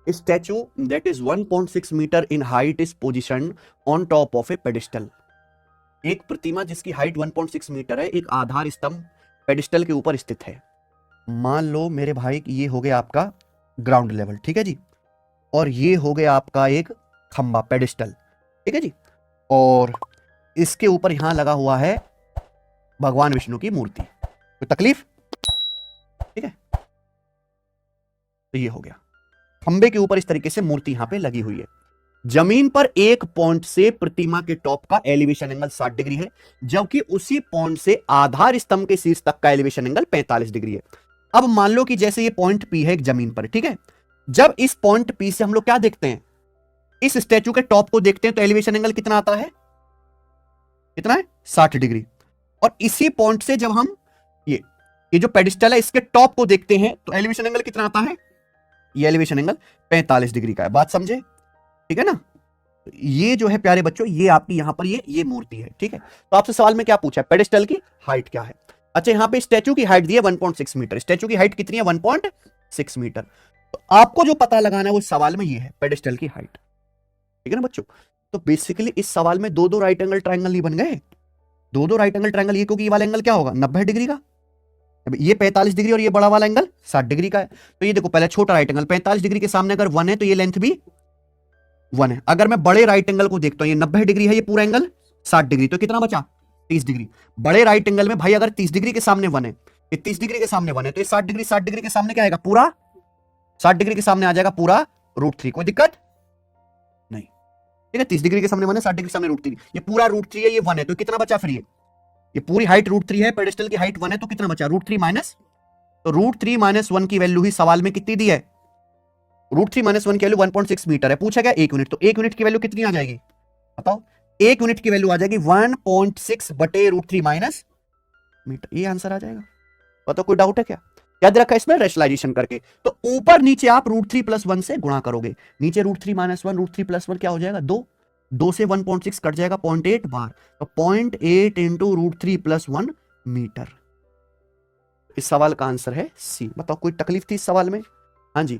Statue that is 1.6 metre in height is position on top of a pedestal. एक प्रतिमा जिसकी height 1.6 metre है, एक आधार स्तंभ पेडिस्टल के ऊपर स्थित है। मान लो मेरे भाई ये हो गया आपका ग्राउंड लेवल, ठीक है जी, और ये हो गया आपका एक खंबा पेडिस्टल, ठीक है जी, और इसके ऊपर यहां लगा हुआ है भगवान विष्णु की मूर्ति। कोई तकलीफ? ठीक है, तो ये हो गया खंबे के ऊपर इस तरीके से मूर्ति यहां पे लगी हुई है। जमीन पर एक पॉइंट से प्रतिमा के टॉप का एलिवेशन एंगल 60 डिग्री है, जबकि उसी पॉइंट से आधार स्तंभ के शीर्ष तक का एलिवेशन एंगल 45 डिग्री है। अब मान लो कि जैसे ये पॉइंट पी है एक जमीन पर, ठीक है, जब इस पॉइंट पी से हम लोग क्या देखते हैं, इस स्टैचू के टॉप को देखते हैं, तो एलिवेशन एंगल कितना आता है, कितना है, 60 डिग्री। और इसी पॉइंट से जब हम ये जो पेडिस्टल है इसके टॉप को देखते हैं, तो एलिवेशन एंगल कितना आता है, ये एलिवेशन एंगल 45 डिग्री का है। बात समझे? ठीक है ना। ये जो है प्यारे बच्चों, ये आपकी यहां पर ये मूर्ति है, ठीक है। तो आपसे सवाल में क्या पूछा है, पेडिस्टल की हाइट क्या है। अच्छा, यहां पे स्टैचू की हाइट दी है 1.6 मीटर। स्टैचू की हाइट कितनी है, 1.6 मीटर। तो आपको जो पता लगाना है वो सवाल में ये है, पेडिस्टल की हाइट, ठीक है ना बच्चों। तो बेसिकली इस सवाल में दो राइट एंगल ट्राइंगल नहीं बन गए, दो राइट एंगल ट्राइंगल, ये क्योंकि ये वाला एंगल क्या होगा, 90 डिग्री का, ये 45 डिग्री और ये बड़ा वाला एंगल 60 डिग्री का है। तो ये देखो, पहले छोटा राइट एंगल 45 डिग्री के सामने अगर 1 है तो ये लेंथ भी 1 है। अगर मैं बड़े राइट एंगल को देखता हूं, ये 90 डिग्री है, ये पूरा एंगल 60 डिग्री, तो कितना बचा, 30 डिग्री। बड़े राइट एंगल में भाई अगर 30 डिग्री के सामने 1 है, ये 30 डिग्री के सामने 1 है, तो ये 60 डिग्री, 60 डिग्री के सामने क्या आएगा, पूरा 60 डिग्री के सामने आ जाएगा पूरा √3। कोई दिक्कत नहीं, ठीक है। 30 डिग्री के सामने 1 है, 60 डिग्री के सामने √3, ये पूरा √3 है, ये 1 है, तो कितना बचा फिर, ये पूरी हाइट √3 है, पेडिस्टल की हाइट 1 है, तो कितना बचा, √3 माइनस, तो √3 माइनस 1 की वैल्यू ही सवाल में कितनी दी है, √3 माइनस 1 की वैल्यू 1.6 मीटर है। पूछा गया 1 यूनिट, तो 1 यूनिट की वैल्यू कितनी आ जाएगी, बताओ। 1 यूनिट की वैल्यू आ जाएगी 1.6 बटे √3 माइनस मीटर, ये आंसर आ जाएगा। बताओ कोई डाउट है क्या? याद रखा इसमें रेशनलाइजेशन करके, तो ऊपर नीचे आप √3 + 1 से गुणा करोगे, नीचे √3 माइनस 1, √3 + 1 क्या हो जाएगा, 2 से 1.6 कट जाएगा 0.8 बार, तो 0.8 इंटू √3 + 1 मीटर। इस सवाल का आंसर है सी। बताओ कोई तकलीफ थी इस सवाल में? हाँ जी,